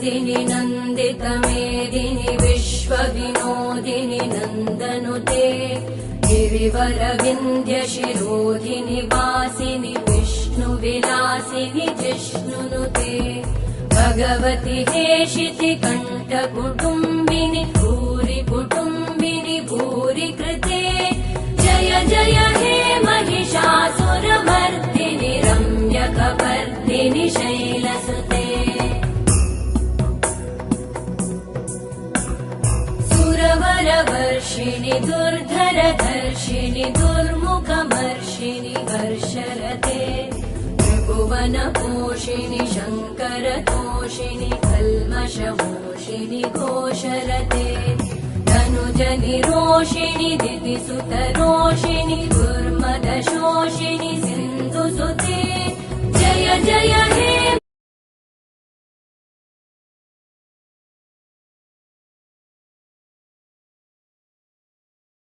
मेदिनि नन्दितमेदिनि विश्वविनोदिनि नन्दनुते गिरिवरविन्ध्यशिरोधिनि वासिनि विष्णुविलासिनि जिष्णुनुते भगवति हेशिति कण्ठकुटुम्बिनि भूरि कुटुम्बिनि भूरि कृते जय जय हे महिषासुरमर्दिनि रम्यकपर्दिनि शैलसुते सुरवरवर्षिणि दुर्धरधर्षिणि दुर्मुखमर्षिणि हर्षरते त्रिभुवनपोषिणि शङ्करतोषिणि कल्मषमोषिणि घोषरते धनुजनिरोषिणि दितिसुतरोषिणि दुर्मदशोषिणि सिन्धुसुते जय जय हे